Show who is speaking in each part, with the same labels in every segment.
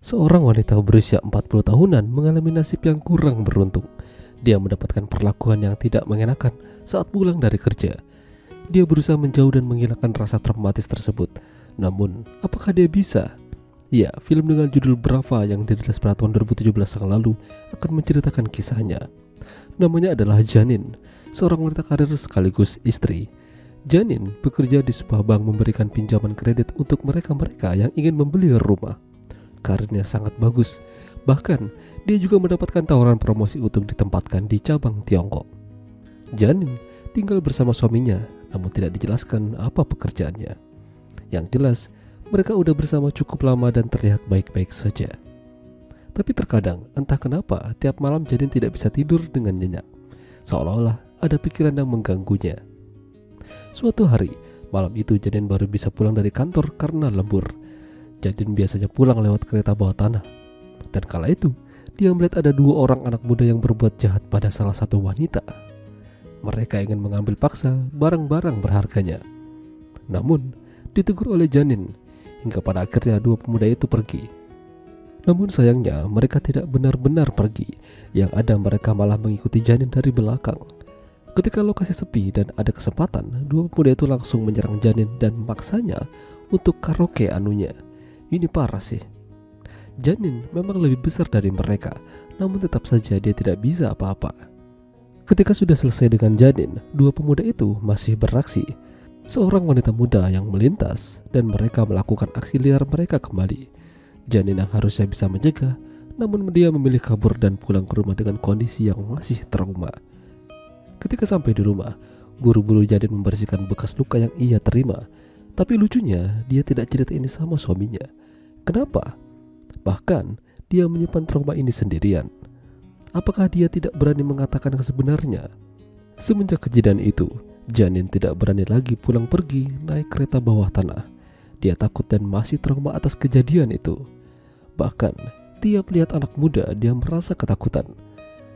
Speaker 1: Seorang wanita berusia 40 tahunan mengalami nasib yang kurang beruntung. Dia mendapatkan perlakuan yang tidak mengenakan saat pulang dari kerja. Dia berusaha menjauh dan menghilangkan rasa traumatis tersebut. Namun, apakah dia bisa? Ya, film dengan judul Brava yang dirilis pada tahun 2017 yang lalu akan menceritakan kisahnya. Namanya adalah Janin, seorang wanita karir sekaligus istri. Janin bekerja di sebuah bank memberikan pinjaman kredit untuk mereka-mereka yang ingin membeli rumah. Karirnya sangat bagus. Bahkan, dia juga mendapatkan tawaran promosi untuk ditempatkan di cabang Tiongkok. Janin tinggal bersama suaminya, namun tidak dijelaskan apa pekerjaannya. Yang jelas, mereka udah bersama cukup lama dan terlihat baik-baik saja. Tapi terkadang, entah kenapa, tiap malam Janin tidak bisa tidur dengan nyenyak. Seolah-olah ada pikiran yang mengganggunya. Suatu hari, malam itu Janin baru bisa pulang dari kantor karena lembur. Janin biasanya pulang lewat kereta bawah tanah. Dan kala itu, dia melihat ada dua orang anak muda yang berbuat jahat pada salah satu wanita. Mereka ingin mengambil paksa barang-barang berharganya. Namun, ditegur oleh Janin, hingga pada akhirnya dua pemuda itu pergi. Namun sayangnya, mereka tidak benar-benar pergi. Yang ada mereka malah mengikuti Janin dari belakang. Ketika lokasi sepi dan ada kesempatan, dua pemuda itu langsung menyerang Janin dan memaksanya untuk karaoke anunya. Ini parah sih. Janin memang lebih besar dari mereka, namun tetap saja dia tidak bisa apa-apa. Ketika sudah selesai dengan Janin, dua pemuda itu masih beraksi. Seorang wanita muda yang melintas dan mereka melakukan aksi liar mereka kembali. Janin yang harusnya bisa mencegah, namun dia memilih kabur dan pulang ke rumah dengan kondisi yang masih trauma. Ketika sampai di rumah, buru-buru Janin membersihkan bekas luka yang ia terima. Tapi lucunya, dia tidak cerita ini sama suaminya. Kenapa? Bahkan, dia menyimpan trauma ini sendirian. Apakah dia tidak berani mengatakan yang sebenarnya? Semenjak kejadian itu, Janin tidak berani lagi pulang pergi naik kereta bawah tanah. Dia takut dan masih trauma atas kejadian itu. Bahkan, tiap lihat anak muda, dia merasa ketakutan.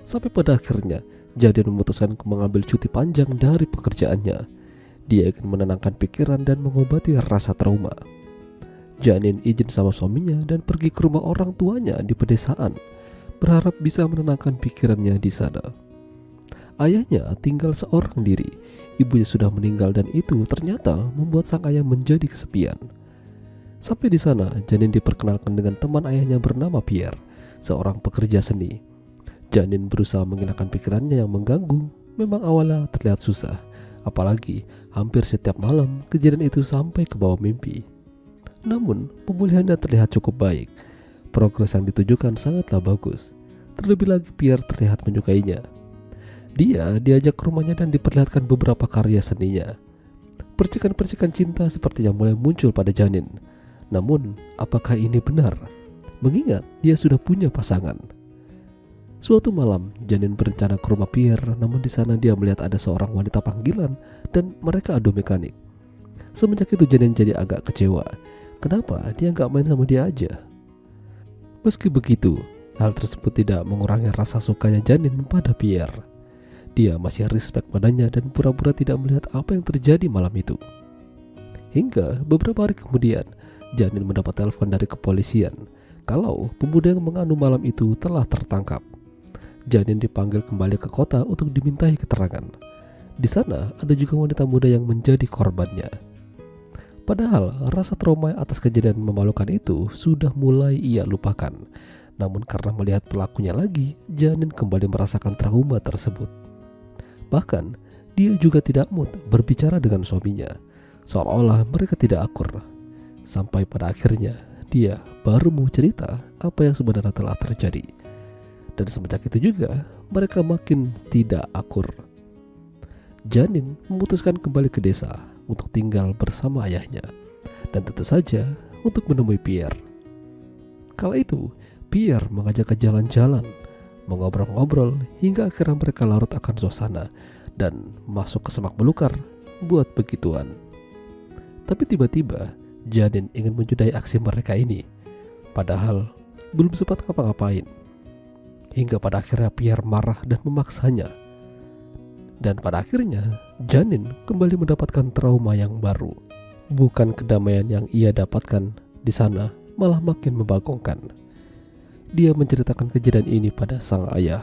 Speaker 1: Sampai pada akhirnya, Janin memutuskan mengambil cuti panjang dari pekerjaannya. Dia ingin menenangkan pikiran dan mengobati rasa trauma. Janin izin sama suaminya dan pergi ke rumah orang tuanya di pedesaan, berharap bisa menenangkan pikirannya di sana. Ayahnya tinggal seorang diri, ibunya sudah meninggal dan itu ternyata membuat sang ayah menjadi kesepian. Sampai di sana, Janin diperkenalkan dengan teman ayahnya bernama Pierre, seorang pekerja seni. Janin berusaha menghilangkan pikirannya yang mengganggu. Memang awalnya terlihat susah, apalagi hampir setiap malam kejadian itu sampai ke bawah mimpi. Namun, pemulihannya terlihat cukup baik. Progres yang ditujukan sangatlah bagus. Terlebih lagi Pierre terlihat menyukainya. Dia diajak ke rumahnya dan diperlihatkan beberapa karya seninya. Percikan-percikan cinta sepertinya mulai muncul pada Janin. Namun, apakah ini benar? Mengingat dia sudah punya pasangan. Suatu malam, Janin berencana ke rumah Pierre, namun di sana dia melihat ada seorang wanita panggilan dan mereka adu mekanik. Semenjak itu Janin jadi agak kecewa. Kenapa dia nggak main sama dia aja? Meski begitu, hal tersebut tidak mengurangi rasa sukanya Janin pada Pierre. Dia masih respect padanya dan pura-pura tidak melihat apa yang terjadi malam itu. Hingga beberapa hari kemudian, Janin mendapat telepon dari kepolisian kalau pemuda yang menganu malam itu telah tertangkap. Janin dipanggil kembali ke kota untuk dimintai keterangan. Di sana ada juga wanita muda yang menjadi korbannya. Padahal rasa trauma atas kejadian memalukan itu sudah mulai ia lupakan. Namun karena melihat pelakunya lagi, Janin kembali merasakan trauma tersebut. Bahkan dia juga tidak mood berbicara dengan suaminya, seolah-olah mereka tidak akur. Sampai pada akhirnya dia baru mau cerita apa yang sebenarnya telah terjadi. Dan semenjak itu juga mereka makin tidak akur. Janin memutuskan kembali ke desa untuk tinggal bersama ayahnya, dan tentu saja untuk menemui Pierre. Kala itu, Pierre mengajak ke jalan-jalan, mengobrol-ngobrol hingga akhirnya mereka larut akan suasana dan masuk ke semak belukar buat begituan. Tapi tiba-tiba Janin ingin menyudahi aksi mereka ini, padahal belum sempat ngapa-ngapain. Hingga pada akhirnya Pierre marah dan memaksanya. Dan pada akhirnya, Janin kembali mendapatkan trauma yang baru. Bukan kedamaian yang ia dapatkan di sana, malah makin membagongkan. Dia menceritakan kejadian ini pada sang ayah,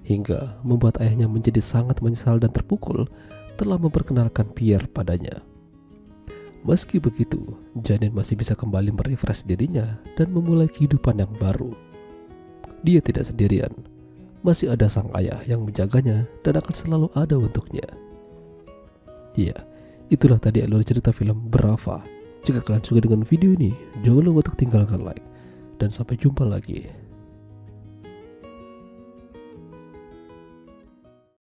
Speaker 1: hingga membuat ayahnya menjadi sangat menyesal dan terpukul telah memperkenalkan Pierre padanya. Meski begitu, Janine masih bisa kembali merefresh dirinya dan memulai kehidupan yang baru. Dia tidak sendirian, masih ada sang ayah yang menjaganya dan akan selalu ada untuknya. Iya, itulah tadi alur cerita film Brava. Jika kalian suka dengan video ini, jangan lupa untuk tinggalkan like. Dan sampai jumpa lagi.